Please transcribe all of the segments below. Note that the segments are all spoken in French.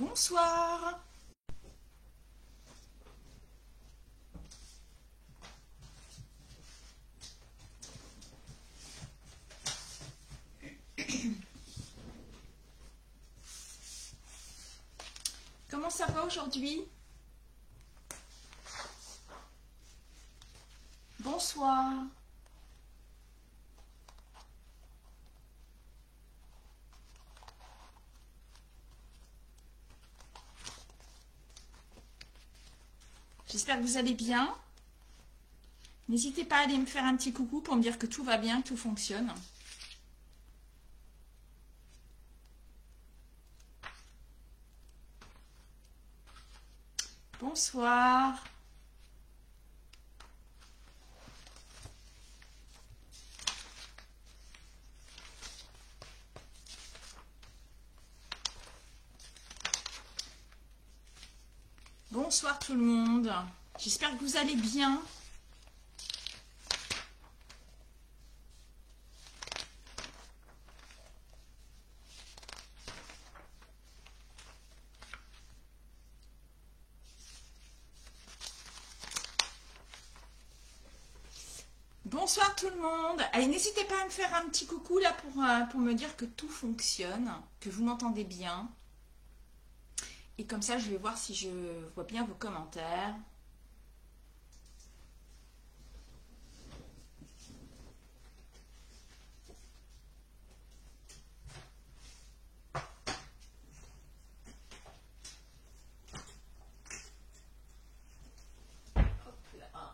Bonsoir. Comment ça va aujourd'hui? Bonsoir. J'espère que vous allez bien. N'hésitez pas à aller me faire un petit coucou pour me dire que tout va bien, que tout fonctionne. Bonsoir. Bonsoir tout le monde. J'espère que vous allez bien. Bonsoir tout le monde. Allez, n'hésitez pas à me faire un petit coucou là pour me dire que tout fonctionne, que vous m'entendez bien. Et comme ça, je vais voir si je vois bien vos commentaires. Hop là.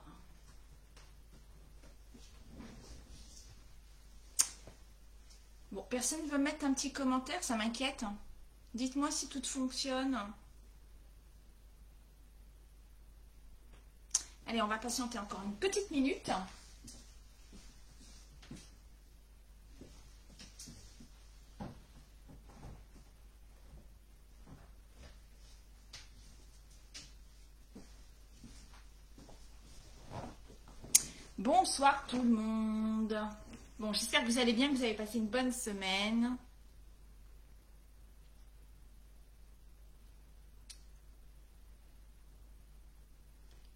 Bon, personne ne veut mettre un petit commentaire, ça m'inquiète. Dites-moi si tout fonctionne. Allez, on va patienter encore une petite minute. Bonsoir tout le monde. Bon, j'espère que vous allez bien, que vous avez passé une bonne semaine.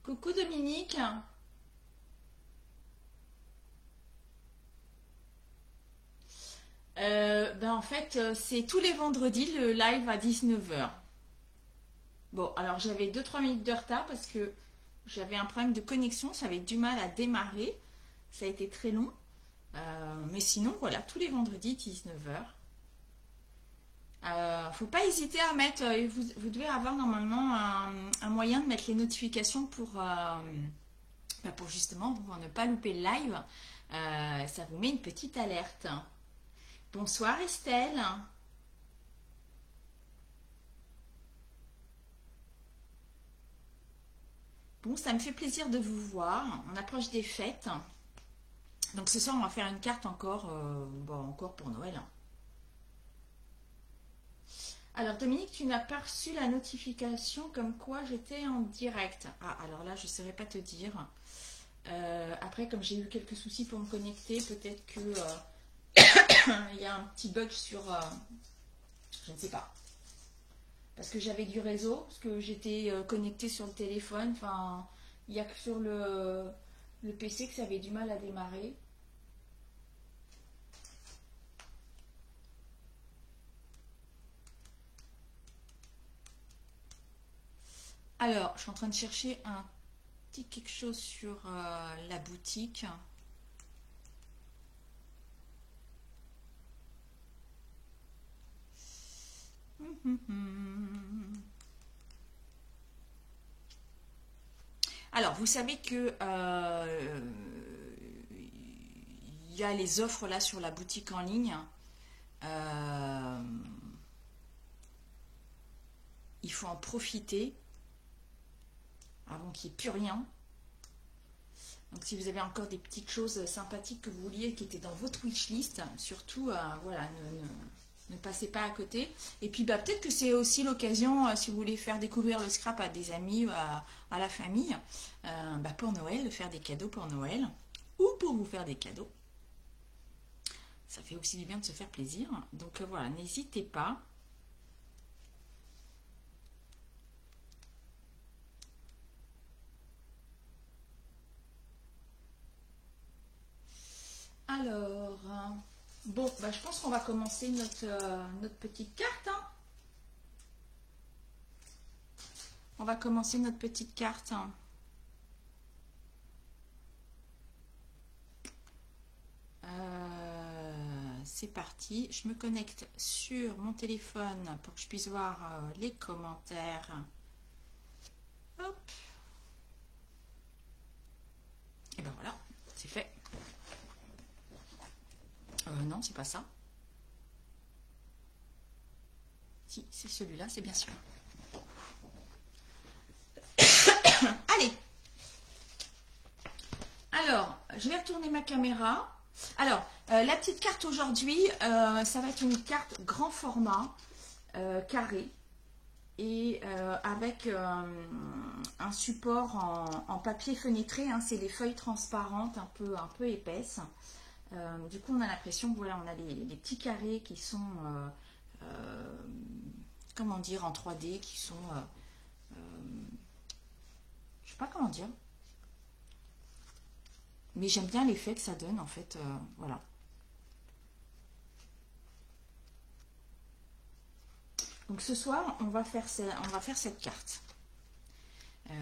Coucou Dominique. En fait, c'est tous les vendredis le live à 19 h. Bon, alors j'avais 2-3 minutes de retard parce que j'avais un problème de connexion, ça avait du mal à démarrer. Ça a été très long. Mais sinon, voilà, tous les vendredis 19 h. Faut pas hésiter à mettre, vous devez avoir normalement un moyen de mettre les notifications pour justement pour ne pas louper le live. Ça vous met une petite alerte. Bonsoir Estelle. Bon, ça me fait plaisir de vous voir. On approche des fêtes. Donc ce soir, on va faire une carte encore, encore pour Noël. Alors Dominique, tu n'as pas reçu la notification comme quoi j'étais en direct. Ah, alors là, je ne saurais pas te dire. Après, comme j'ai eu quelques soucis pour me connecter, peut-être que il y a un petit bug sur... je ne sais pas. Parce que j'avais du réseau, parce que j'étais connectée sur le téléphone. Enfin, il n'y a que sur le PC que ça avait du mal à démarrer. Alors, je suis en train de chercher un petit quelque chose sur la boutique. Alors, vous savez que il y a les offres là sur la boutique en ligne. Il faut en profiter avant qu'il n'y ait plus rien. Donc si vous avez encore des petites choses sympathiques que vous vouliez qui étaient dans votre wishlist, surtout voilà, ne passez pas à côté. Et puis peut-être que c'est aussi l'occasion, si vous voulez faire découvrir le scrap à des amis, à la famille, pour Noël, de faire des cadeaux pour Noël, ou pour vous faire des cadeaux. Ça fait aussi du bien de se faire plaisir. Donc voilà, n'hésitez pas. Alors, bon, bah, je pense qu'on va commencer notre petite carte. Hein. On va commencer notre petite carte. Hein. C'est parti. Je me connecte sur mon téléphone pour que je puisse voir les commentaires. Hop. Et ben voilà, c'est fait. Non, c'est pas ça. Si, c'est celui-là, c'est bien sûr. Allez. Alors, je vais retourner ma caméra. Alors, la petite carte aujourd'hui, ça va être une carte grand format, carré, et avec un support en papier fenêtré. Hein, c'est des feuilles transparentes, un peu épaisses. Du coup, on a l'impression que voilà, on a les petits carrés qui sont, comment dire, en 3D, qui sont, je sais pas comment dire. Mais j'aime bien l'effet que ça donne, en fait, voilà. Donc ce soir, on va faire cette carte.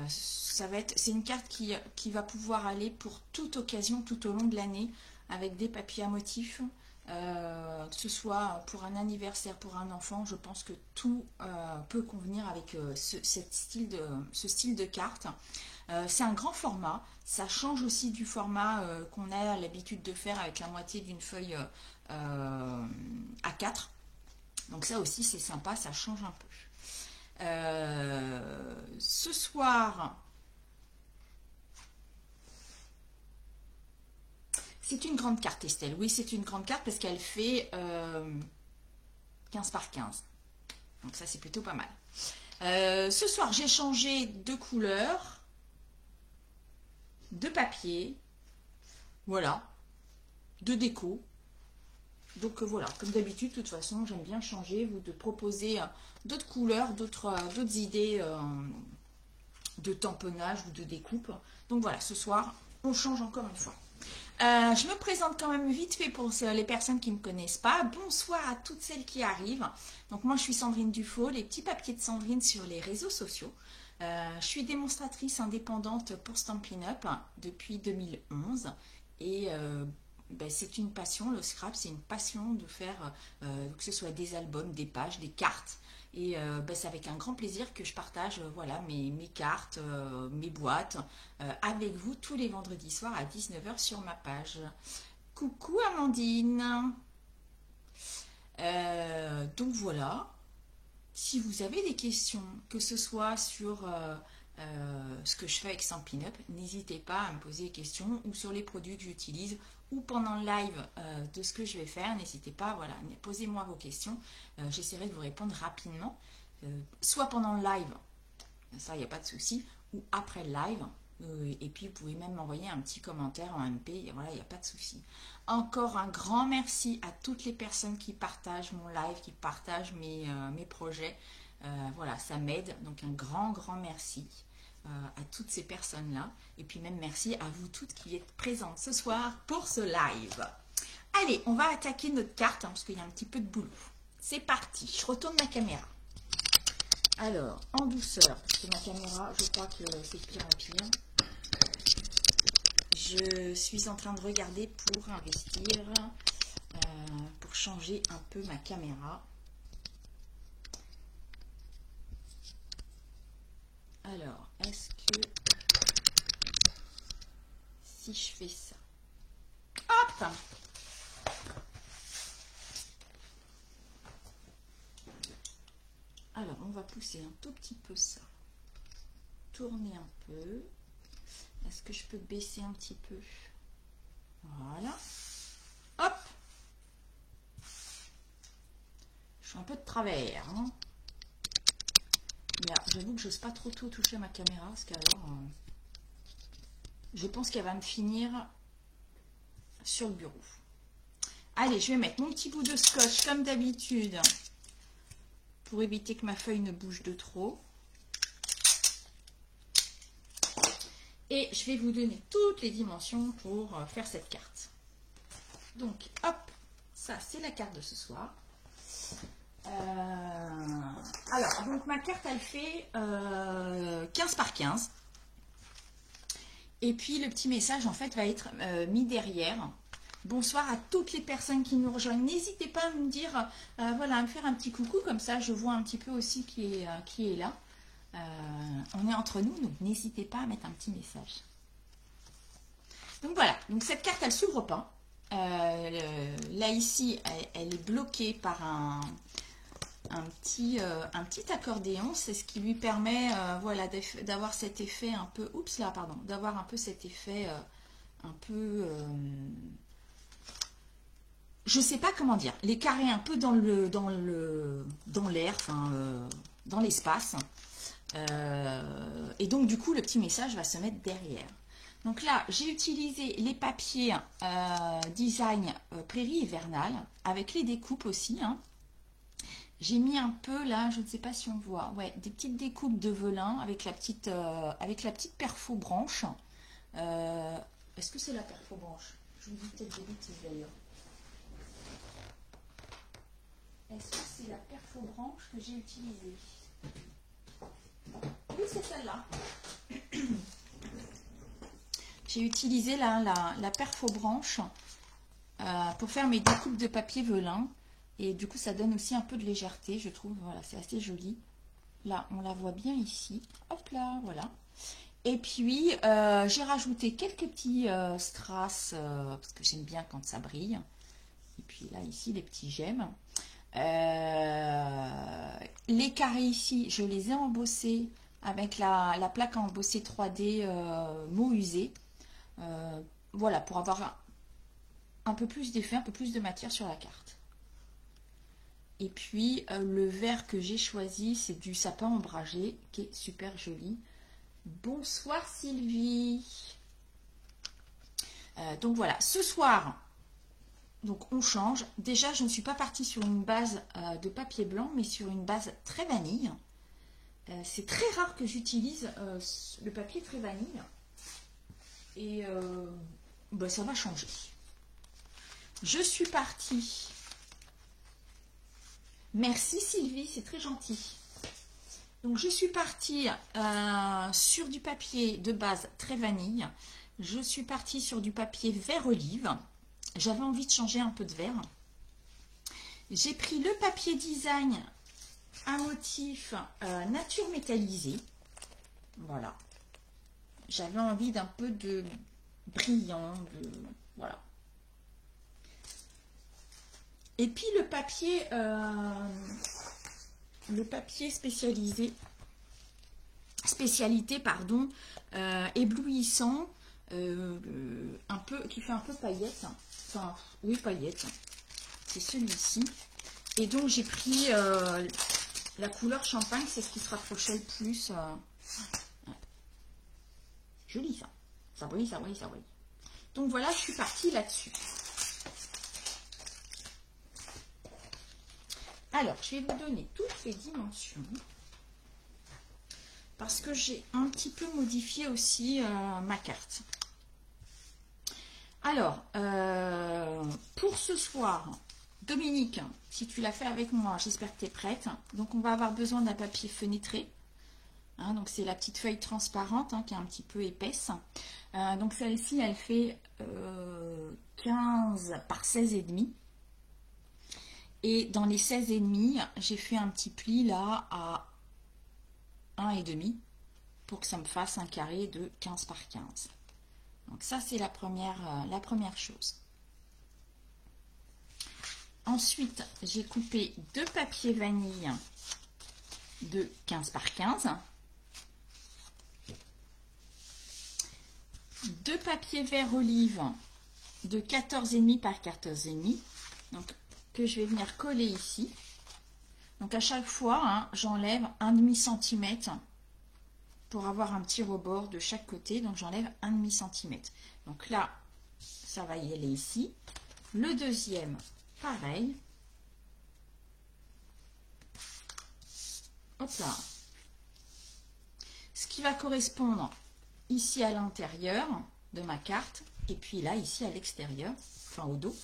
C'est une carte qui va pouvoir aller pour toute occasion, tout au long de l'année, avec des papiers à motifs, que ce soit pour un anniversaire, pour un enfant. Je pense que tout peut convenir avec ce style de carte. C'est un grand format, ça change aussi du format qu'on a l'habitude de faire avec la moitié d'une feuille A4. Donc ça aussi c'est sympa, ça change un peu. Ce soir, c'est une grande carte Estelle, oui c'est une grande carte parce qu'elle fait 15 par 15. Donc ça c'est plutôt pas mal. Ce soir j'ai changé de couleur. De papier, voilà, de déco. Donc voilà, comme d'habitude, de toute façon, j'aime bien changer, vous de proposer d'autres couleurs, d'autres idées de tamponnage ou de découpe. Donc voilà, ce soir, on change encore une fois. Je me présente quand même vite fait pour les personnes qui ne me connaissent pas. Bonsoir à toutes celles qui arrivent. Donc moi, je suis Sandrine Dufaux, les petits papiers de Sandrine sur les réseaux sociaux. Je suis démonstratrice indépendante pour Stampin' Up depuis 2011 et c'est une passion, le scrap c'est une passion de faire que ce soit des albums, des pages, des cartes et c'est avec un grand plaisir que je partage voilà, mes cartes, mes boîtes avec vous tous les vendredis soirs à 19 h sur ma page. Coucou Amandine. Donc voilà. Si vous avez des questions, que ce soit sur ce que je fais avec Stampin' Up, n'hésitez pas à me poser des questions ou sur les produits que j'utilise ou pendant le live de ce que je vais faire. N'hésitez pas, voilà, posez-moi vos questions. J'essaierai de vous répondre rapidement, soit pendant le live, ça il n'y a pas de souci, ou après le live. Et puis vous pouvez même m'envoyer un petit commentaire en MP, et voilà, il n'y a pas de souci. Encore un grand merci à toutes les personnes qui partagent mon live, qui partagent mes projets. Voilà, ça m'aide, donc un grand merci à toutes ces personnes-là. Et puis même merci à vous toutes qui êtes présentes ce soir pour ce live. Allez, on va attaquer notre carte, hein, parce qu'il y a un petit peu de boulot. C'est parti, je retourne ma caméra. Alors, en douceur, parce que ma caméra, je crois que c'est pire en pire. Je suis en train de regarder pour investir, pour changer un peu ma caméra. Alors, est-ce que si je fais ça, hop! Alors, on va pousser un tout petit peu ça. Tourner un peu. Est-ce que je peux baisser un petit peu? Voilà. Hop! Je suis un peu de travers. Hein. Mais j'avoue que j'ose pas trop toucher à ma caméra. Parce qu'alors, je pense qu'elle va me finir sur le bureau. Allez, je vais mettre mon petit bout de scotch comme d'habitude. Pour éviter que ma feuille ne bouge de trop. Et je vais vous donner toutes les dimensions pour faire cette carte. Donc, hop, ça c'est la carte de ce soir. Alors, donc ma carte, elle fait 15 par 15. Et puis, le petit message, en fait, va être mis derrière. Bonsoir à toutes les personnes qui nous rejoignent. N'hésitez pas à me dire, voilà, à me faire un petit coucou, comme ça, je vois un petit peu aussi qui est là. On est entre nous, donc n'hésitez pas à mettre un petit message. Donc voilà, donc cette carte, elle s'ouvre pas. Là, ici, elle est bloquée par un petit accordéon. C'est ce qui lui permet voilà, d'avoir cet effet un peu... Oups, là, pardon. D'avoir un peu cet effet un peu... je sais pas comment dire. Les carrés un peu dans l'air, enfin, dans l'espace. Et donc, du coup, le petit message va se mettre derrière. Donc là, j'ai utilisé les papiers design prairie hivernale avec les découpes aussi. Hein. J'ai mis un peu là, je ne sais pas si on voit, ouais, des petites découpes de velin avec la petite perfo-branche. Est-ce que c'est la perfo-branche? Je vous dis peut-être des bêtises d'ailleurs. Est-ce que c'est la perfo-branche que j'ai utilisée? Oui, c'est celle-là. J'ai utilisé la perfo-branche pour faire mes découpes de papier velin. Et du coup, ça donne aussi un peu de légèreté, je trouve. Voilà, c'est assez joli. Là, on la voit bien ici. Hop là, voilà. Et puis, j'ai rajouté quelques petits strass, parce que j'aime bien quand ça brille. Et puis là, ici, les petits gemmes. Les carrés ici, je les ai embossés avec la plaque à embosser 3D mots usés. Voilà, pour avoir un peu plus d'effet, un peu plus de matière sur la carte. Et puis, le vert que j'ai choisi, c'est du sapin ombragé, qui est super joli. Bonsoir Sylvie. Donc voilà, ce soir, donc on change. Déjà, je ne suis pas partie sur une base de papier blanc, mais sur une base très vanille. C'est très rare que j'utilise le papier très vanille. Et bah, ça va changer. Je suis partie. Merci Sylvie, c'est très gentil. Donc je suis partie sur du papier de base très vanille. Je suis partie sur du papier vert olive. J'avais envie de changer un peu de vert. J'ai pris le papier design à motif nature métallisée. Voilà. J'avais envie d'un peu de brillant, voilà. Et puis le papier spécialité, pardon, éblouissant, un peu, qui fait un peu paillette. Enfin, oui, paillette. C'est celui-ci. Et donc j'ai pris la couleur champagne, c'est ce qui se rapprochait le plus. Joli ça. Ça brille, ça brille, ça brille. Donc voilà, je suis partie là-dessus. Alors, je vais vous donner toutes les dimensions. Parce que j'ai un petit peu modifié aussi ma carte. Alors, pour ce soir, Dominique, si tu l'as fait avec moi, j'espère que tu es prête. Donc, on va avoir besoin d'un papier fenêtré. Hein, donc, c'est la petite feuille transparente qui est un petit peu épaisse. Donc, celle-ci, elle fait 15 par 16,5. Et dans les 16,5, j'ai fait un petit pli là à 1,5 pour que ça me fasse un carré de 15 par 15. Donc ça, c'est la première chose. Ensuite, j'ai coupé deux papiers vanille de 15 par 15. Deux papiers vert olive de 14,5 par 14,5. Donc, que je vais venir coller ici. Donc à chaque fois, j'enlève 1,5 cm pour avoir un petit rebord de chaque côté. Donc j'enlève 1,5 cm. Donc là, ça va y aller ici. Le deuxième, pareil. Hop là. Ce qui va correspondre ici à l'intérieur de ma carte. Et puis là, ici à l'extérieur, enfin au dos.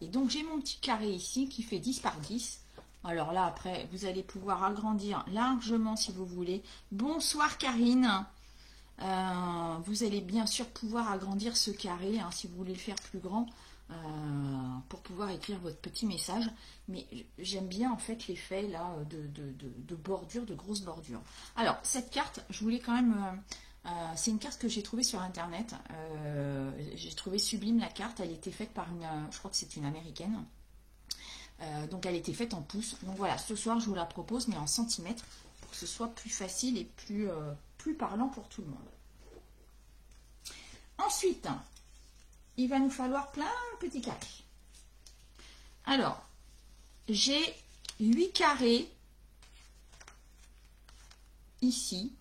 Et donc, j'ai mon petit carré ici qui fait 10 par 10. Alors là, après, vous allez pouvoir agrandir largement si vous voulez. Bonsoir Karine. Vous allez bien sûr pouvoir agrandir ce carré hein, si vous voulez le faire plus grand pour pouvoir écrire votre petit message. Mais j'aime bien en fait l'effet là de bordure, de grosse bordure. Alors, cette carte, je voulais quand même... c'est une carte que j'ai trouvée sur internet. J'ai trouvé sublime la carte. Elle était faite par une... je crois que c'est une américaine. Donc elle était faite en pouces. Donc voilà, ce soir je vous la propose, mais en centimètres, pour que ce soit plus facile et plus parlant pour tout le monde. Ensuite, il va nous falloir plein de petits carrés. Alors, j'ai 8 carrés ici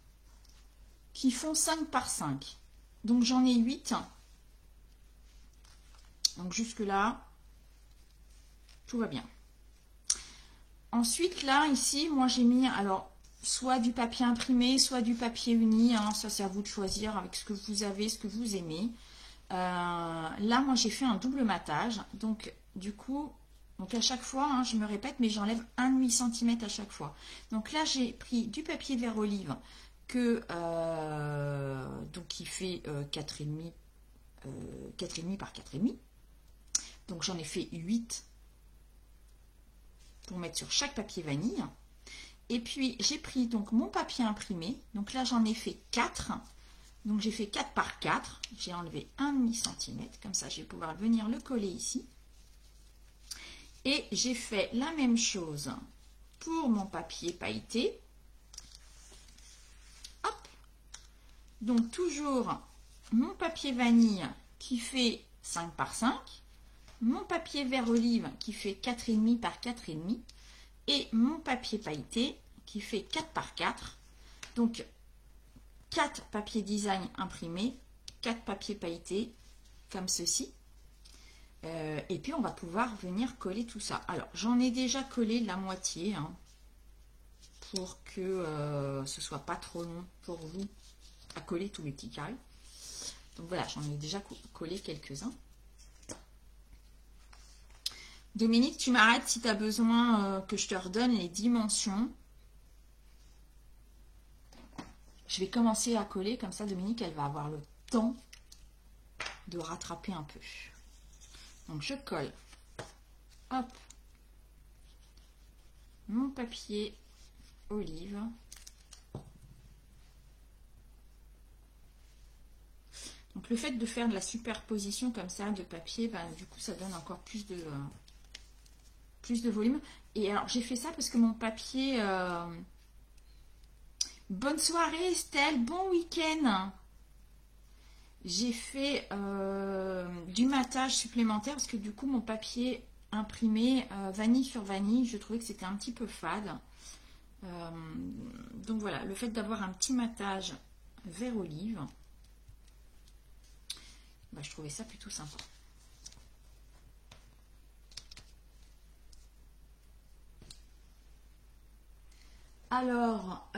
qui font 5 par 5. Donc j'en ai 8. Donc jusque là, tout va bien. Ensuite, là, ici, moi j'ai mis, alors, soit du papier imprimé, soit du papier uni. Hein, ça, c'est à vous de choisir avec ce que vous avez, ce que vous aimez. Là, moi, j'ai fait un double matage. Donc, du coup, donc à chaque fois, hein, je me répète, mais j'enlève 1,5 cm à chaque fois. Donc là, j'ai pris du papier vert olive donc qui fait 4,5 par 4,5. Donc, j'en ai fait 8 pour mettre sur chaque papier vanille. Et puis j'ai pris donc mon papier imprimé, donc là j'en ai fait 4, donc j'ai fait 4 par 4, j'ai enlevé 1,5 cm, comme ça je vais pouvoir venir le coller ici. Et j'ai fait la même chose pour mon papier pailleté. Hop, donc toujours mon papier vanille qui fait 5 par 5, mon papier vert olive qui fait 4,5 par 4,5 et mon papier pailleté qui fait 4 par 4. Donc 4 papiers design imprimés, 4 papiers pailletés comme ceci. Et puis on va pouvoir venir coller tout ça. Alors j'en ai déjà collé la moitié hein, pour que ce soit pas trop long pour vous à coller tous les petits carrés. Donc voilà, j'en ai déjà collé quelques-uns. Dominique, tu m'arrêtes si tu as besoin que je te redonne les dimensions. Je vais commencer à coller, comme ça Dominique, elle va avoir le temps de rattraper un peu. Donc je colle, hop, mon papier olive. Donc le fait de faire de la superposition comme ça de papier, bah, du coup ça donne encore plus de volume. Et alors j'ai fait ça parce que mon papier... Bonne soirée Estelle, bon week-end. J'ai fait du matage supplémentaire parce que du coup mon papier imprimé vanille sur vanille, je trouvais que c'était un petit peu fade. Donc voilà, le fait d'avoir un petit matage vert olive, bah, je trouvais ça plutôt sympa. Alors,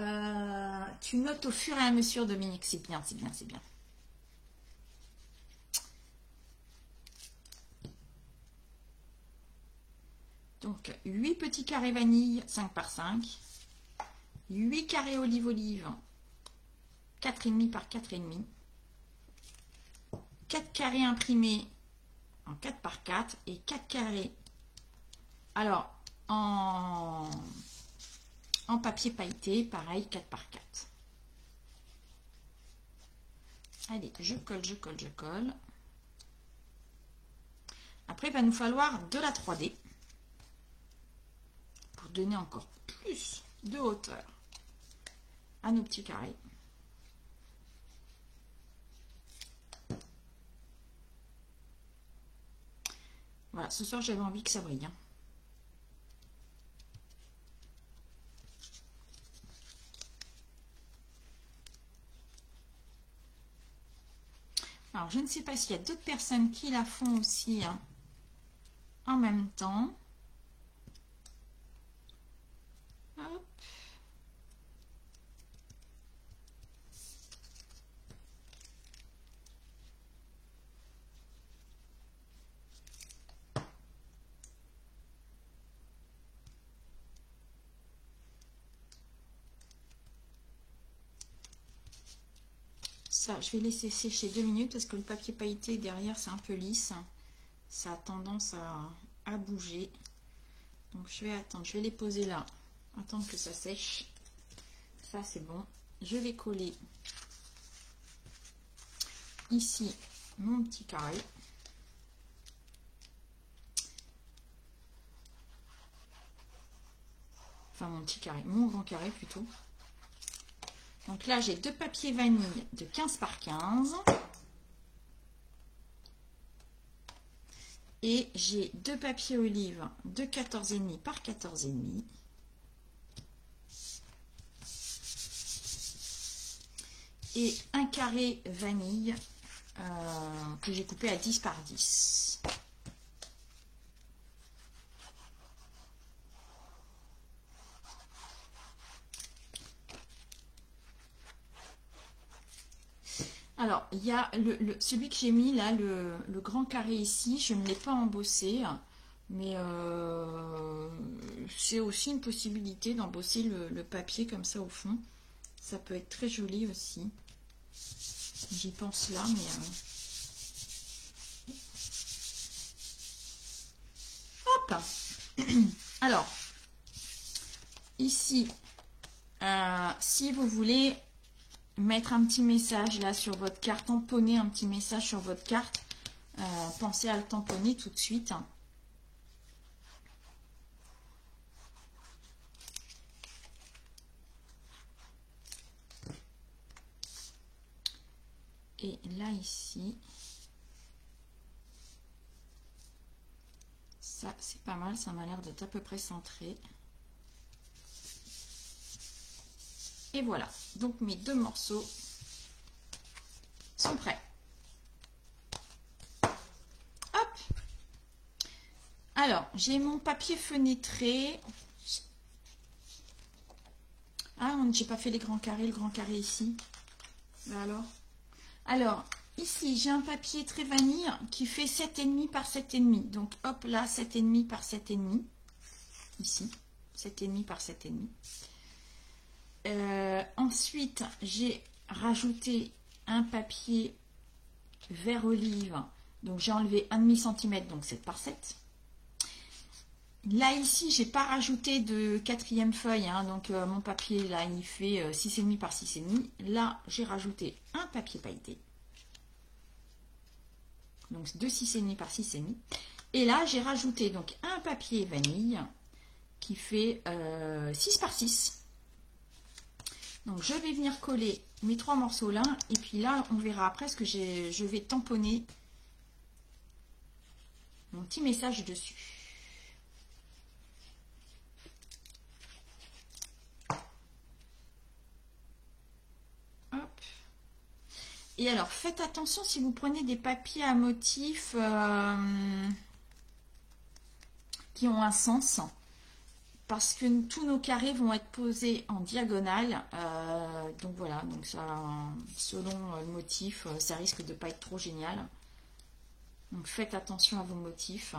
tu notes au fur et à mesure, Dominique, c'est bien, c'est bien, c'est bien. Donc, 8 petits carrés vanille, 5 par 5. 8 carrés olive-olive, 4,5 par 4,5. 4 carrés imprimés en 4 par 4 et 4 carrés. Alors, en papier pailleté, pareil, 4 par 4. Allez, je colle, je colle, je colle. Après, il va nous falloir de la 3D pour donner encore plus de hauteur à nos petits carrés. Voilà, ce soir, j'avais envie que ça brille. Hein. Alors, je ne sais pas s'il y a d'autres personnes qui la font aussi hein, en même temps. Hop. ça, je vais laisser sécher 2 minutes parce que le papier pailleté derrière, c'est un peu lisse. Ça a tendance à bouger. Donc, je vais attendre. Je vais les poser là. Attendre que ça sèche. Ça, c'est bon. Je vais coller ici mon petit carré. Enfin, mon petit carré. Mon grand carré, plutôt. Donc là, j'ai 2 papiers vanille de 15 par 15. Et j'ai 2 papiers olive de 14,5 par 14,5. Et un carré vanille que j'ai coupé à 10 par 10. Alors, il y a celui que j'ai mis là, le grand carré ici, je ne l'ai pas embossé, mais c'est aussi une possibilité d'embosser le papier comme ça au fond. Ça peut être très joli aussi. J'y pense là, mais... Hop. Alors, ici, si vous voulez mettre un petit message là sur votre carte, tamponner un petit message sur votre carte, pensez à le tamponner tout de suite. Et là ici, ça c'est pas mal, ça m'a l'air d'être à peu près centré. Et voilà, donc mes 2 morceaux sont prêts. Hop. Alors, j'ai mon papier fenêtré. Ah, j'ai pas fait les grands carrés, le grand carré ici. Ben alors, ici, j'ai un papier très vanille qui fait 7,5 par 7,5. Donc, hop, là, 7,5 par 7,5. Ici, 7,5 par 7,5. Ensuite, j'ai rajouté un papier vert olive. Donc, j'ai enlevé 1,5 cm, donc 7 par 7. Là, ici, j'ai pas rajouté de 4e feuille. Hein, donc, mon papier, là, il fait 6,5 par 6,5. Là, j'ai rajouté un papier pailleté. Donc, de 6,5 par 6,5. Et là, j'ai rajouté donc un papier vanille qui fait 6 par 6. Donc, je vais venir coller mes 3 morceaux là. Et puis là, on verra après ce que je vais tamponner mon petit message dessus. Hop. Et alors, faites attention si vous prenez des papiers à motifs qui ont un sens. Parce que tous nos carrés vont être posés en diagonale. Donc voilà, donc ça, selon le motif, ça risque de ne pas être trop génial. Donc faites attention à vos motifs.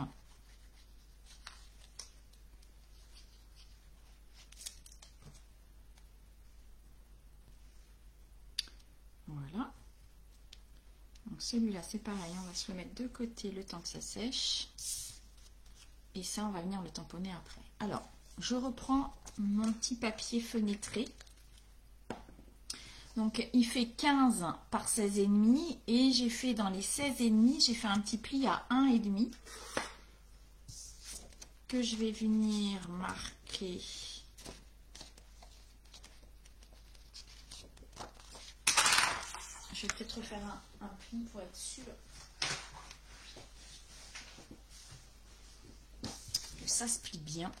Voilà. Donc celui-là, c'est pareil, on va se le mettre de côté le temps que ça sèche. Et ça, on va venir le tamponner après. Alors, je reprends mon petit papier fenêtré. Donc, il fait 15 par 16,5 et j'ai fait dans les 16,5, j'ai fait un petit pli à 1,5 que je vais venir marquer. Je vais peut-être refaire un pli pour être sûr que ça se plie bien.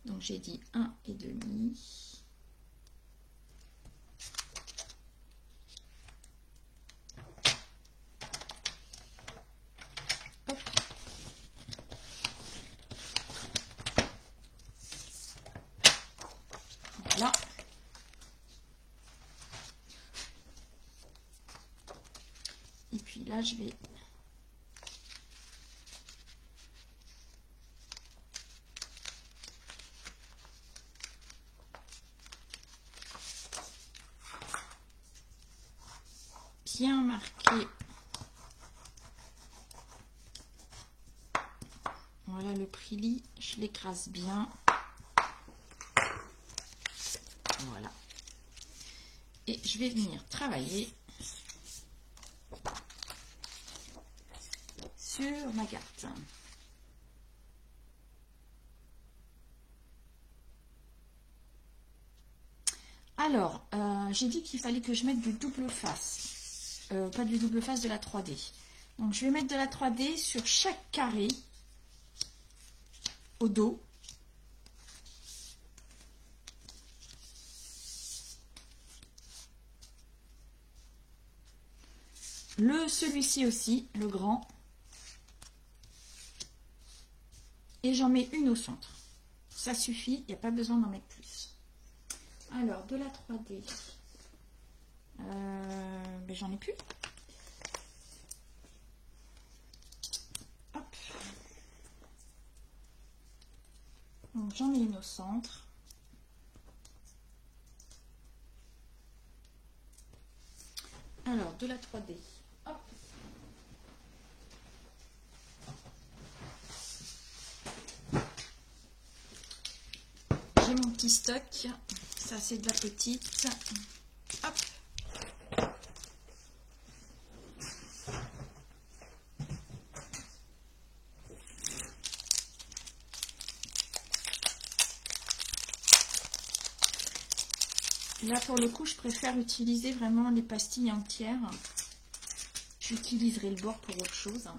Donc j'ai dit 1,5. Hop. Voilà. Et puis là je vais bien marqué. Voilà le pris-lit, je l'écrase bien. Voilà. Et je vais venir travailler sur ma carte. Alors, j'ai dit qu'il fallait que je mette du double face. Pas du double face, de la 3D. Donc, je vais mettre de la 3D sur chaque carré au dos. Celui-ci aussi, le grand. Et j'en mets une au centre. Ça suffit, il n'y a pas besoin d'en mettre plus. Alors, de la 3D. Ben, j'en ai plus. Hop. Donc, j'en mets une au centre. Alors, de la 3D. Hop. J'ai mon petit stock. Ça, c'est de la petite. Hop. Là, pour le coup, je préfère utiliser vraiment les pastilles entières. J'utiliserai le bord pour autre chose.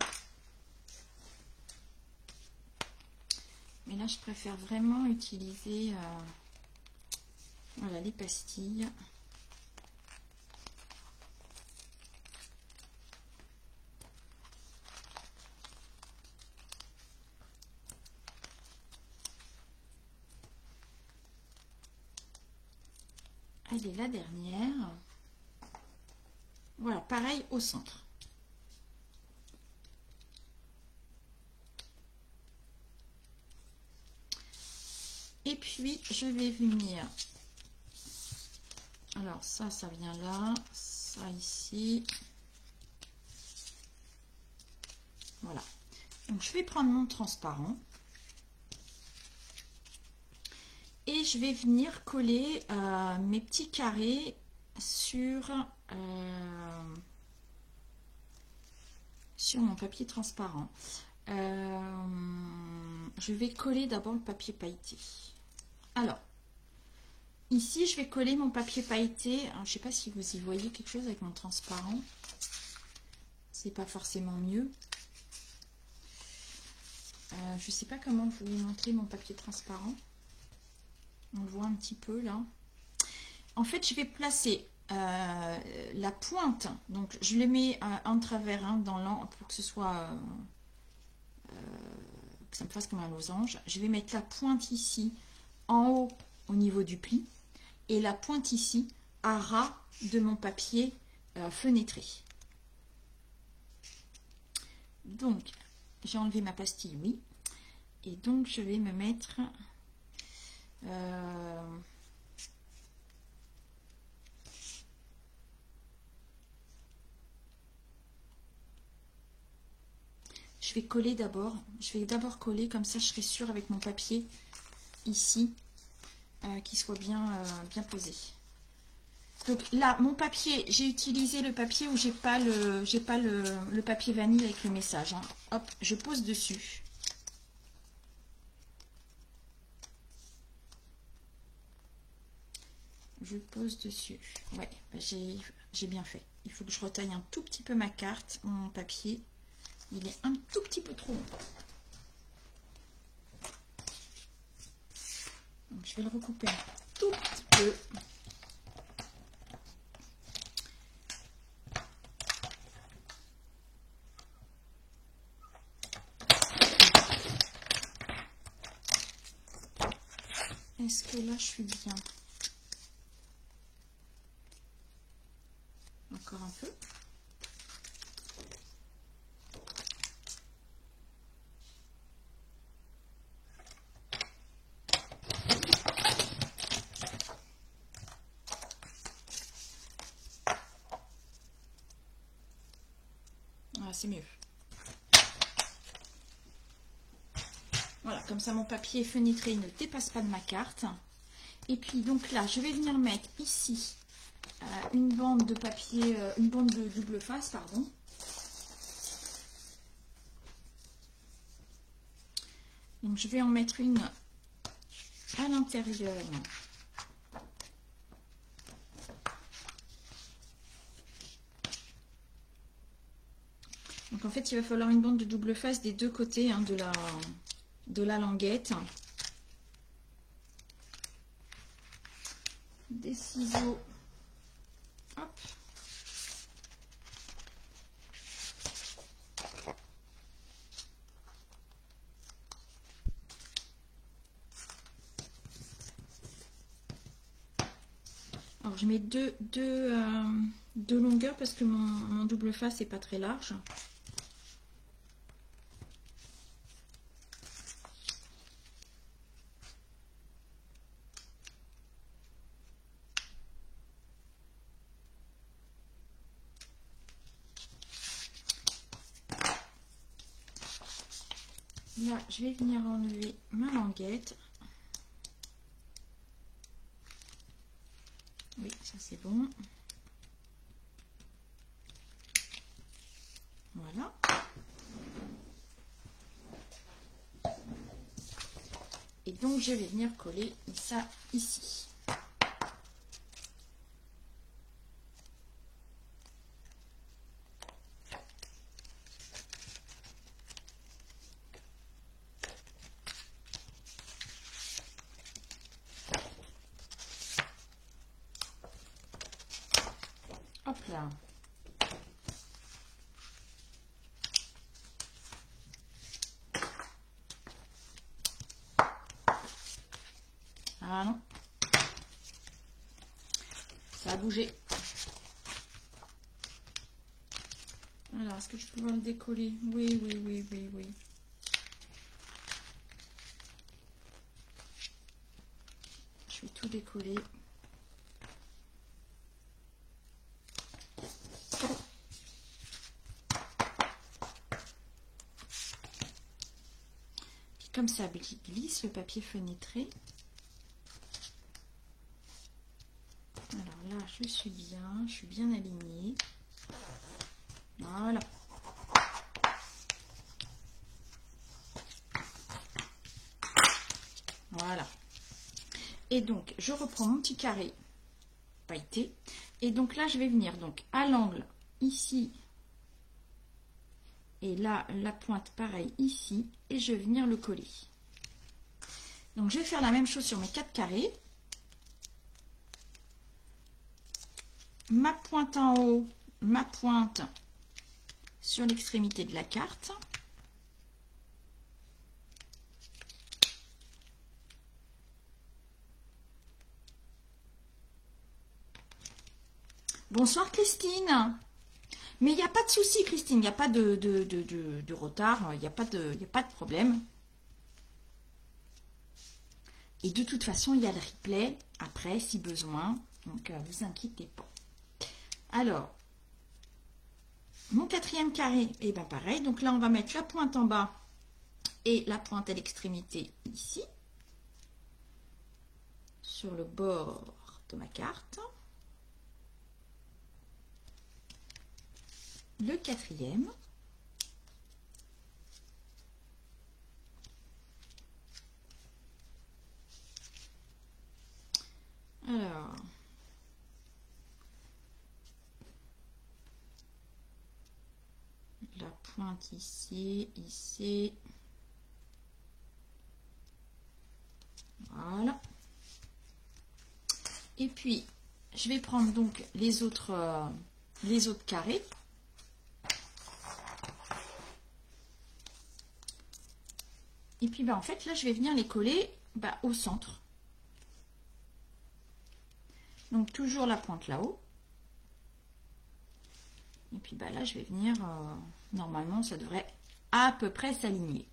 Mais là, je préfère vraiment utiliser voilà, les pastilles. Allez, la dernière. Voilà, pareil au centre. Et puis, je vais venir... Alors, ça vient là. Ça ici. Voilà. Donc, je vais prendre mon transparent. Et je vais venir coller mes petits carrés sur mon papier transparent. Je vais coller d'abord le papier pailleté. Alors, ici, je vais coller mon papier pailleté. Alors, je ne sais pas si vous y voyez quelque chose avec mon transparent. C'est pas forcément mieux. Je ne sais pas comment vous montrer mon papier transparent. On le voit un petit peu là. En fait, je vais placer la pointe. Donc, je les mets en travers dans l'angle pour que ce soit... que ça me fasse comme un losange. Je vais mettre la pointe ici en haut au niveau du pli et la pointe ici à ras de mon papier fenêtré. Donc, j'ai enlevé ma pastille, oui. Et donc, je vais me mettre... je vais coller d'abord. Je vais d'abord coller, comme ça je serai sûre avec mon papier ici qu'il soit bien, bien posé. Donc là, mon papier, j'ai utilisé le papier où j'ai pas le papier vanille avec le message. Hein. Hop, je pose dessus. Je pose dessus. Ouais, j'ai bien fait. Il faut que je retaille un tout petit peu ma carte, mon papier. Il est un tout petit peu trop long. Donc, je vais le recouper un tout petit peu. Est-ce que là, je suis bien? Encore un peu. c'est mieux. Voilà, comme ça mon papier fenêtré ne dépasse pas de ma carte. Et puis donc là, je vais venir mettre ici une bande de papier, une bande de double face, pardon. Donc je vais en mettre une à l'intérieur. Donc en fait, il va falloir une bande de double face des deux côtés hein, de la languette. Des ciseaux. Hop. Alors je mets deux longueurs parce que mon double face n'est pas très large. Là, je vais venir enlever ma languette. Oui, ça c'est bon. Voilà. Et donc, je vais venir coller ça ici. Hop là. Ah non. Ça a bougé. Alors, est-ce que je peux le décoller? Oui, oui, oui, oui, oui. Je vais tout décoller. Comme ça glisse le papier fenêtré. Alors là, je suis bien alignée. Voilà. Voilà. Et donc, je reprends mon petit carré pailleté. Et donc là, je vais venir donc à l'angle ici. Et là, la pointe pareil ici. Et je vais venir le coller. Donc, je vais faire la même chose sur mes 4 carrés. Ma pointe en haut, ma pointe sur l'extrémité de la carte. Bonsoir Christine. Mais il n'y a pas de souci Christine, il n'y a pas de retard, il n'y a pas de problème. Et de toute façon, il y a le replay après si besoin, donc vous inquiétez pas. Alors, mon 4e carré, et bien pareil, donc là on va mettre la pointe en bas et la pointe à l'extrémité ici, sur le bord de ma carte. Le 4e. Alors, la pointe ici, ici. Voilà. Et puis, je vais prendre donc les autres carrés. Et puis, bah, en fait, là, je vais venir les coller au centre. Donc, toujours la pointe là-haut. Et puis, bah, là, je vais venir... normalement, ça devrait à peu près s'aligner.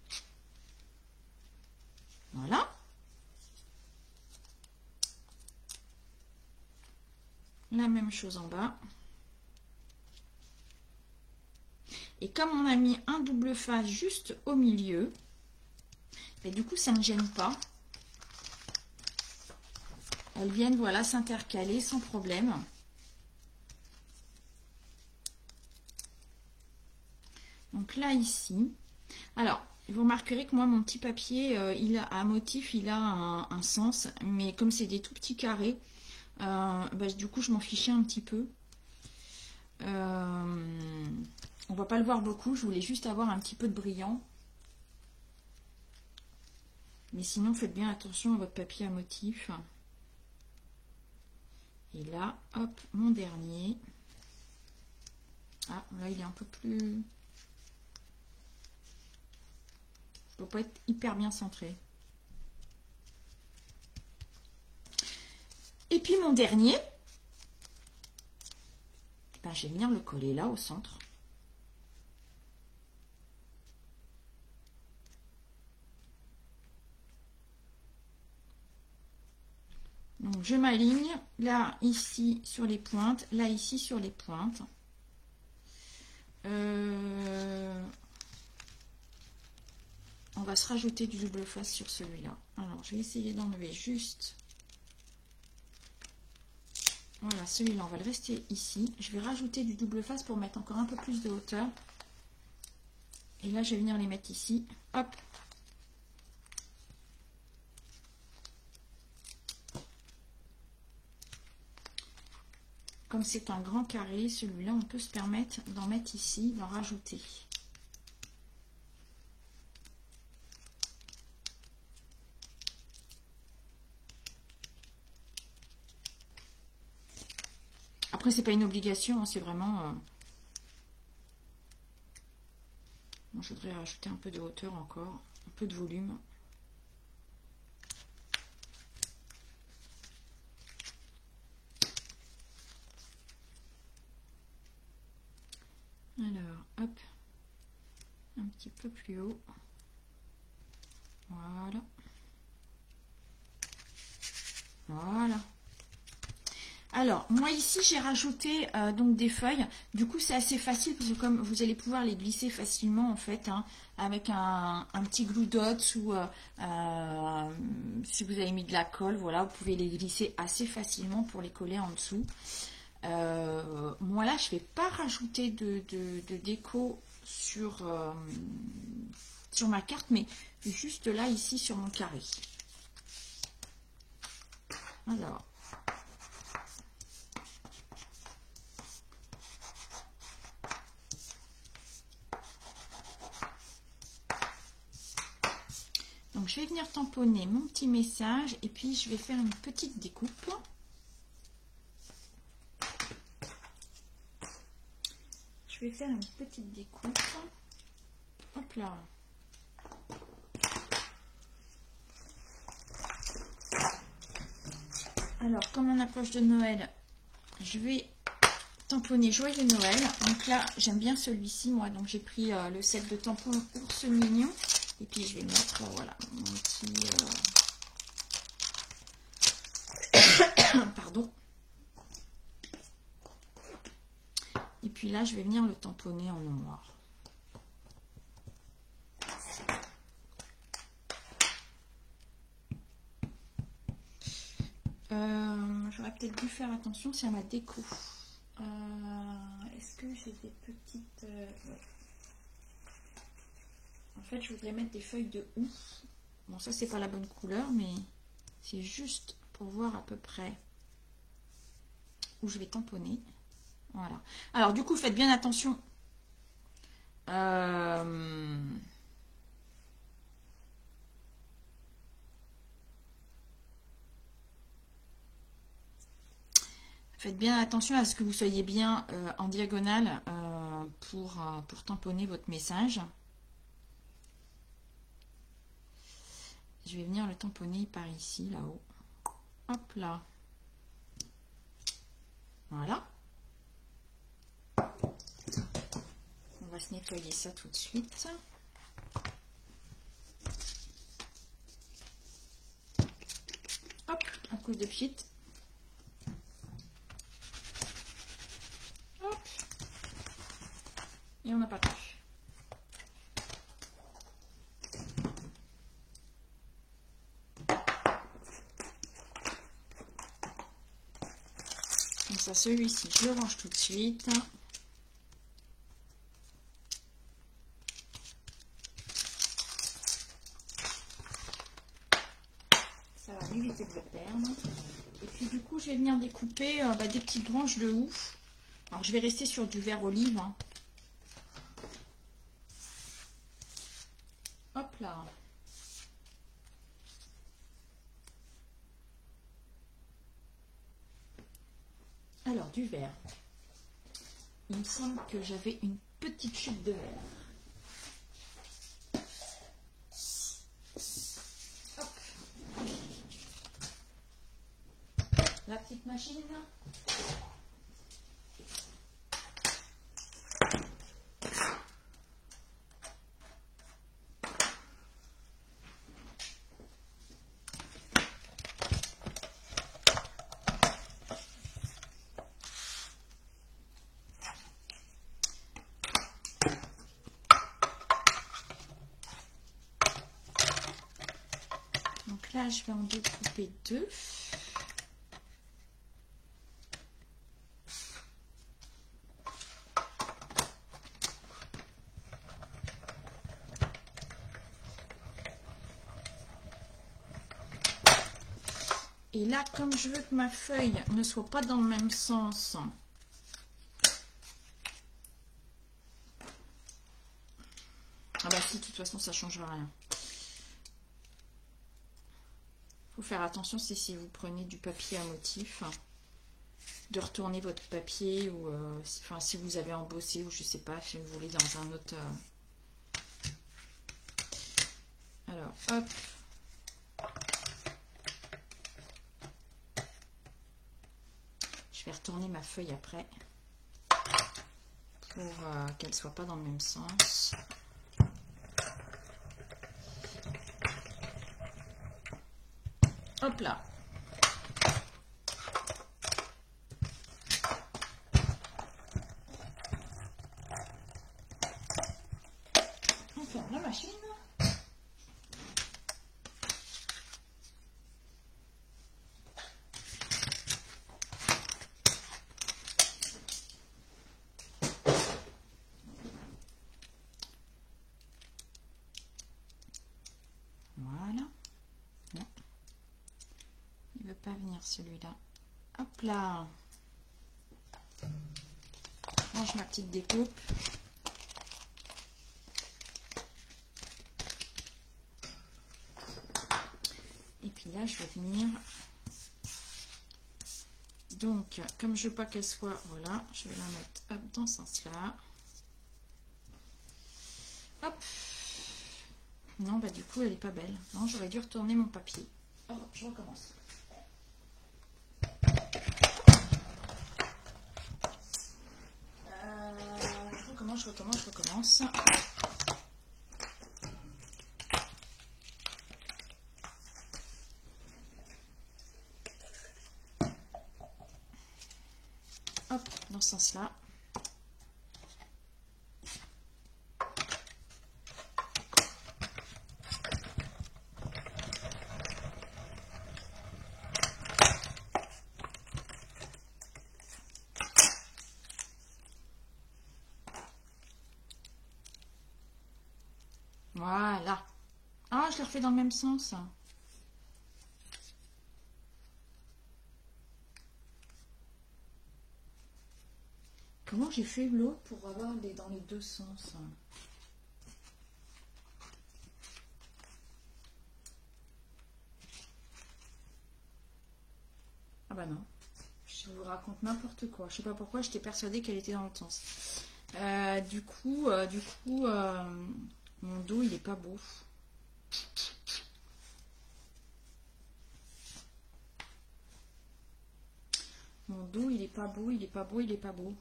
Voilà. La même chose en bas. Et comme on a mis un double face juste au milieu, et du coup ça ne gêne pas. Elles viennent, voilà, s'intercaler sans problème. Donc là, ici. Alors, vous remarquerez que moi, mon petit papier, il a un motif, il a un sens. Mais comme c'est des tout petits carrés, du coup, je m'en fichais un petit peu. On va pas le voir beaucoup. Je voulais juste avoir un petit peu de brillant. Mais sinon, faites bien attention à votre papier à motif. Et là, hop, mon dernier. Ah, là, il est un peu plus... Il ne doit pas être hyper bien centré. Et puis, mon dernier, ben, je vais venir le coller là, au centre. Donc, je m'aligne là, ici, sur les pointes, là, ici, sur les pointes. On va se rajouter du double face sur celui-là. Alors, je vais essayer d'enlever juste... Voilà, celui-là, on va le rester ici. Je vais rajouter du double face pour mettre encore un peu plus de hauteur. Et là, je vais venir les mettre ici. Hop. Comme c'est un grand carré, celui-là, on peut se permettre d'en mettre ici, d'en rajouter. Après, c'est pas une obligation, hein, c'est vraiment... Bon, je voudrais rajouter un peu de hauteur encore, un peu de volume. Alors, hop, un petit peu plus haut. Voilà. Voilà. Alors, moi ici, j'ai rajouté donc des feuilles. Du coup, c'est assez facile parce que comme vous allez pouvoir les glisser facilement en fait, hein, avec un petit glue dot ou si vous avez mis de la colle, voilà, vous pouvez les glisser assez facilement pour les coller en dessous. Moi là, je ne vais pas rajouter de déco sur ma carte, mais juste là, ici, sur mon carré. Alors... Donc, je vais venir tamponner mon petit message et puis je vais faire une petite découpe. Je vais faire une petite découpe. Hop là. Alors, comme on approche de Noël, je vais tamponner Joyeux Noël. Donc là, j'aime bien celui-ci, moi. Donc, j'ai pris le set de tampons Ours Mignon. Et puis, je vais mettre, voilà, mon petit... Pardon. Et puis là, je vais venir le tamponner en noir. J'aurais peut-être dû faire attention à ma déco. Est-ce que j'ai des petites... ouais. En fait, je voudrais mettre des feuilles de houx. Bon, ça, c'est pas la bonne couleur, mais c'est juste pour voir à peu près où je vais tamponner. Voilà. Alors, du coup, faites bien attention. Faites bien attention à ce que vous soyez bien en diagonale pour tamponner votre message. Je vais venir le tamponner par ici, là-haut. Hop là. Voilà. On va se nettoyer ça tout de suite. Hop, un coup de pchit. Hop. Et on n'a pas pu. Comme ça, celui-ci, je le range tout de suite. Ça va m'éviter de le perdre. Et puis du coup, je vais venir découper des petites branches de ouf. Alors, je vais rester sur du vert olive. Hein. Hop là. Alors, du vert. Il me semble que j'avais une petite chute de verre. Hop. La petite machine. Donc là, je vais en découper 2. Et là, comme je veux que ma feuille ne soit pas dans le même sens, ah bah si, de toute façon, ça ne changera rien. Faut faire attention, c'est si vous prenez du papier à motif, de retourner votre papier ou si vous avez embossé ou je sais pas, si vous voulez dans un autre. Alors, hop. Je vais retourner ma feuille après pour qu'elle soit pas dans le même sens. Hop là. On ferme la machine. Voilà. Non. Il veut pas venir celui-là. Hop là. Je range ma petite découpe. Et puis là, je vais venir. Donc, comme je veux pas qu'elle soit, voilà, je vais la mettre hop, dans ce sens-là. Hop. Non, bah du coup, elle est pas belle. Non, j'aurais dû retourner mon papier. Oh, je recommence. Je recommence. Hop, dans ce sens-là. Voilà. Ah, je le refais dans le même sens. Comment j'ai fait l'autre pour avoir dans les deux sens? Ah bah non. Je vous raconte n'importe quoi. Je sais pas pourquoi, j'étais persuadée qu'elle était dans l'autre sens. Du coup, mon dos, il est pas beau. Mon dos, il est pas beau, il est pas beau, il est pas beau.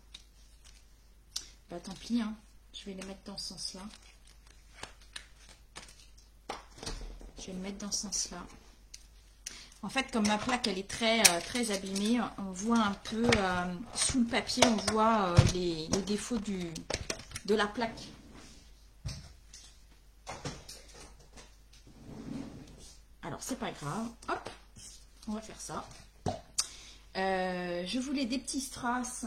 Bah tant pis, hein. Je vais le mettre dans ce sens-là. Je vais le mettre dans ce sens-là. En fait, comme ma plaque, elle est très abîmée, on voit un peu, sous le papier, on voit les défauts de la plaque. Alors, c'est pas grave. Hop, on va faire ça. Je voulais des petits strass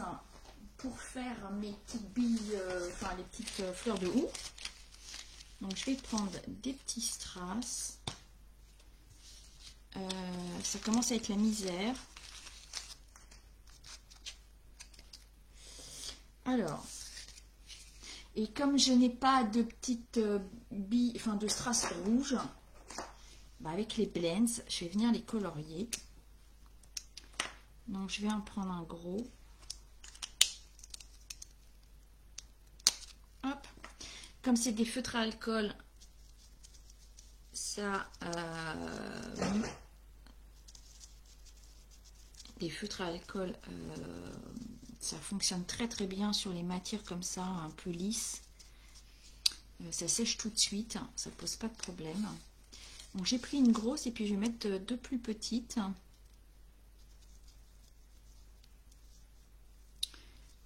pour faire mes petites billes, enfin les petites fleurs de houx. Donc, je vais prendre des petits strass. Ça commence à être la misère. Alors, et comme je n'ai pas de petites billes, enfin de strass rouges, bah avec les blends, je vais venir les colorier. Donc je vais en prendre un gros. Hop. Comme c'est des feutres à alcool, ça des feutres à alcool, ça fonctionne très très bien sur les matières comme ça, un peu lisses. Ça sèche tout de suite, ça pose pas de problème. Donc j'ai pris une grosse et puis je vais mettre deux plus petites.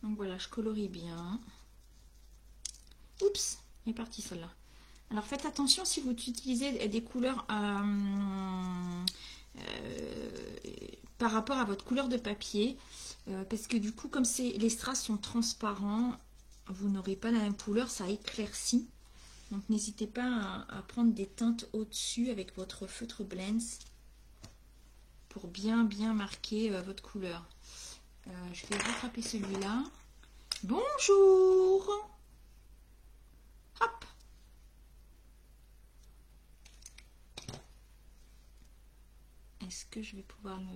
Donc voilà, je colorie bien. Oups, elle est partie celle-là. Alors faites attention si vous utilisez des couleurs par rapport à votre couleur de papier, parce que du coup, comme les strass sont transparents, vous n'aurez pas la même couleur, ça éclaircit. Donc n'hésitez pas à prendre des teintes au-dessus avec votre feutre Blends pour bien marquer votre couleur. Je vais rattraper celui-là. Bonjour. Hop. Est-ce que je vais pouvoir le...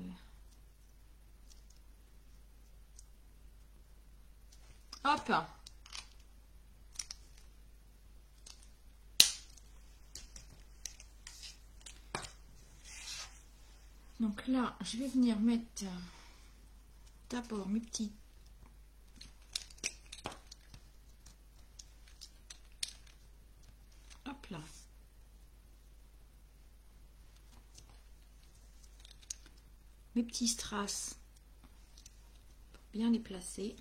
Hop. Donc là, je vais venir mettre d'abord mes petits... Hop là. Mes petits strass pour bien les placer.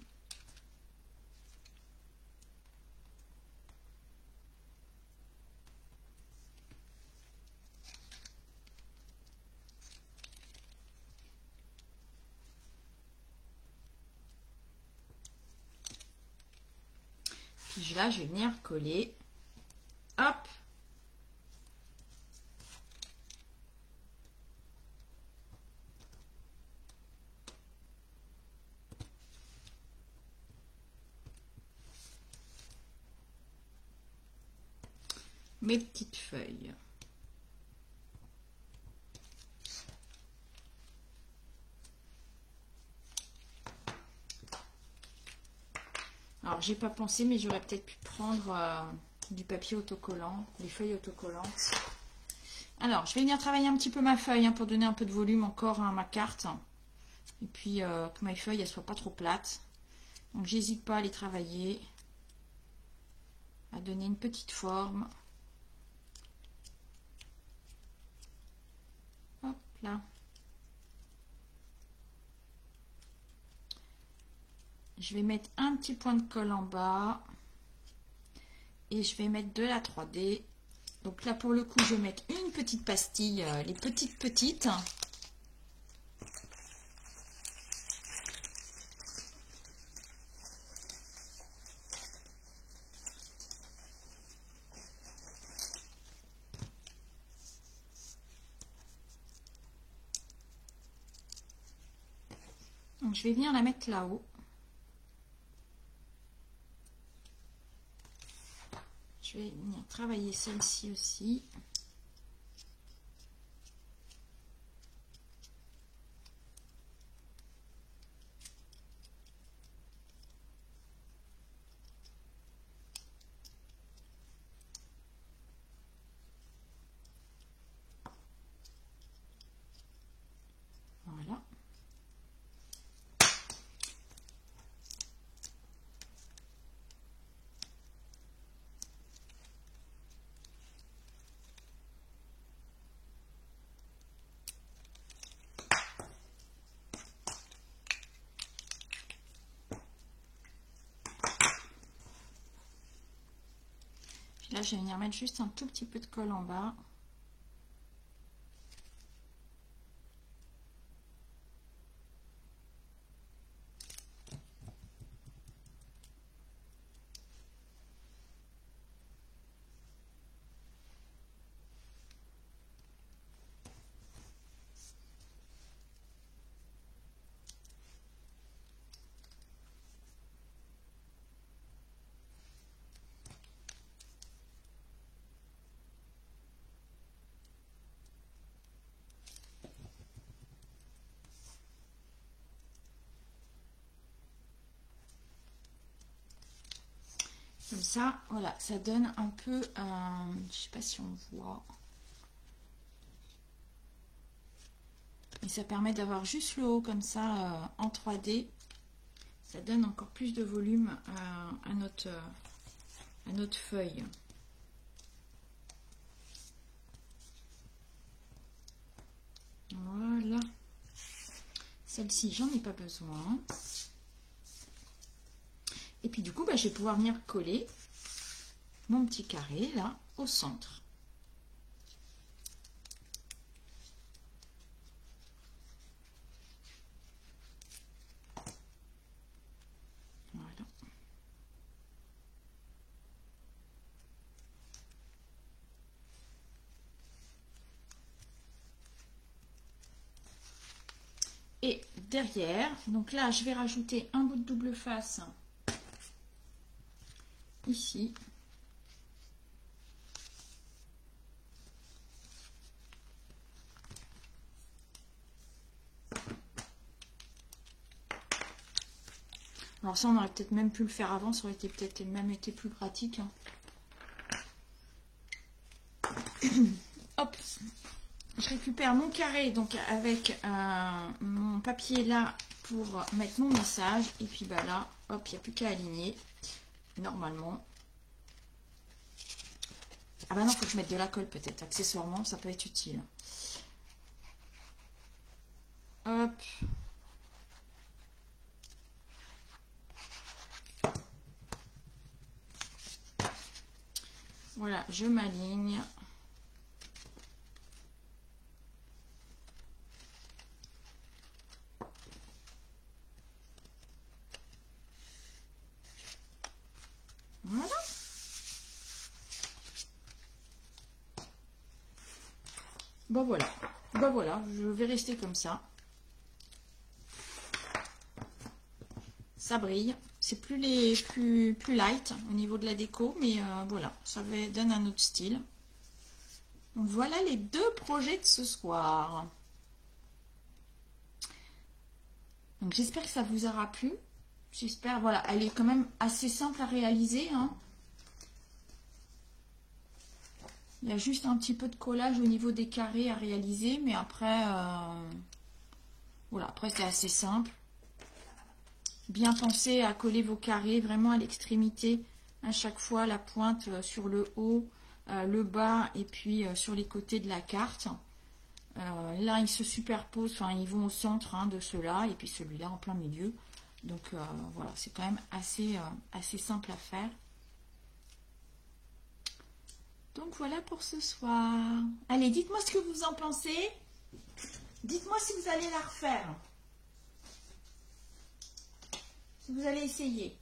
Puis là, je vais venir coller. Hop. Mes petites feuilles. Alors, j'ai pas pensé, mais j'aurais peut-être pu prendre du papier autocollant, des feuilles autocollantes. Alors, je vais venir travailler un petit peu ma feuille pour donner un peu de volume encore à ma carte. Et puis, que ma feuille ne soit pas trop plate. Donc, j'hésite pas à les travailler, à donner une petite forme. Hop là. Je vais mettre un petit point de colle en bas. Et je vais mettre de la 3D. Donc là, pour le coup, je vais mettre une petite pastille, les petites. Donc, je vais venir la mettre là-haut. Je vais venir travailler celle-ci aussi. Voilà. Là, je vais venir mettre juste un tout petit peu de colle en bas. Comme ça, voilà, ça donne un peu, je sais pas si on voit. Et ça permet d'avoir juste le haut comme ça en 3D. Ça donne encore plus de volume à notre feuille. Voilà. Celle-ci, j'en ai pas besoin. Et puis du coup, je vais pouvoir venir coller mon petit carré là au centre. Voilà. Et derrière, donc là, je vais rajouter un bout de double face ici. Alors ça, on aurait peut-être même pu le faire avant, ça aurait été peut-être même été plus pratique. Hop, je récupère mon carré donc avec mon papier là pour mettre mon message. Et puis là, hop, il n'y a plus qu'à aligner normalement. Ah bah non, faut que je mette de la colle peut-être, accessoirement, ça peut être utile. Hop. Voilà, je m'aligne. Voilà. Bon voilà. Bon voilà, je vais rester comme ça. Ça brille. C'est plus light au niveau de la déco, mais voilà, ça donne un autre style. Donc voilà les deux projets de ce soir. Donc j'espère que ça vous aura plu. J'espère, voilà, elle est quand même assez simple à réaliser, hein. Il y a juste un petit peu de collage au niveau des carrés à réaliser, mais après, voilà, après c'est assez simple. Bien penser à coller vos carrés vraiment à l'extrémité, à chaque fois la pointe sur le haut, le bas et puis sur les côtés de la carte. Là, ils se superposent, enfin, ils vont au centre de ceux-là et puis celui-là en plein milieu. Donc voilà, c'est quand même assez simple à faire. Donc voilà pour ce soir. Allez, dites-moi ce que vous en pensez. Dites-moi si vous allez la refaire. Si vous allez essayer.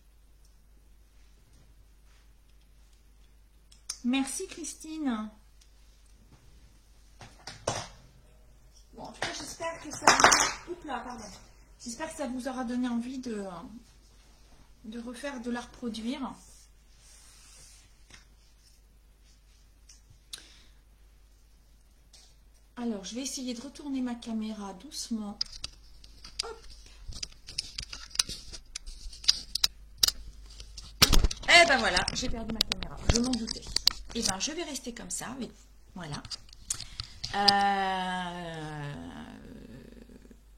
Merci Christine. Bon, en tout cas, j'espère que ça vous... Oups là, pardon. J'espère que ça vous aura donné envie de refaire, de la reproduire. Alors, je vais essayer de retourner ma caméra doucement. Hop. Eh ben voilà, j'ai perdu ma caméra. Je m'en doutais. Eh ben, je vais rester comme ça avec vous. Voilà.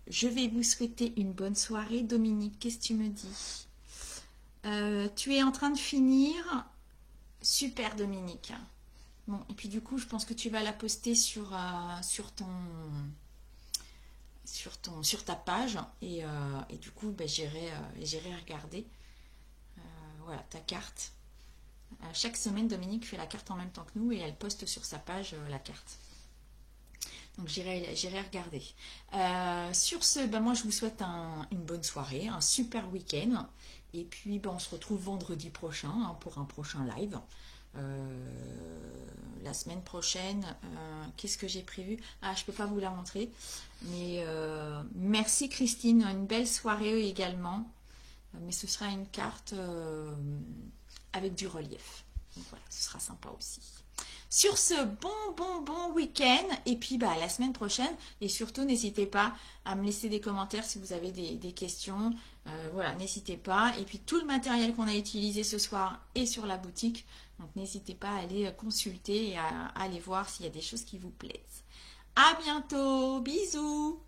Je vais vous souhaiter une bonne soirée. Dominique, qu'est-ce que tu me dis? Tu es en train de finir? Super, Dominique. Bon, et puis du coup, je pense que tu vas la poster sur ta page. Et du coup, j'irai regarder voilà, ta carte. Chaque semaine, Dominique fait la carte en même temps que nous et elle poste sur sa page la carte. Donc j'irai regarder. Sur ce, ben moi je vous souhaite une bonne soirée, un super week-end. Et puis ben, on se retrouve vendredi prochain pour un prochain live. La semaine prochaine, qu'est-ce que j'ai prévu? Ah, je peux pas vous la montrer. Mais merci Christine, une belle soirée également. Mais ce sera une carte avec du relief. Donc voilà, ce sera sympa aussi. Sur ce, bon week-end. Et puis bah, à la semaine prochaine. Et surtout, n'hésitez pas à me laisser des commentaires si vous avez des questions. Voilà, n'hésitez pas. Et puis tout le matériel qu'on a utilisé ce soir est sur la boutique. Donc n'hésitez pas à aller consulter et à aller voir s'il y a des choses qui vous plaisent. À bientôt. Bisous.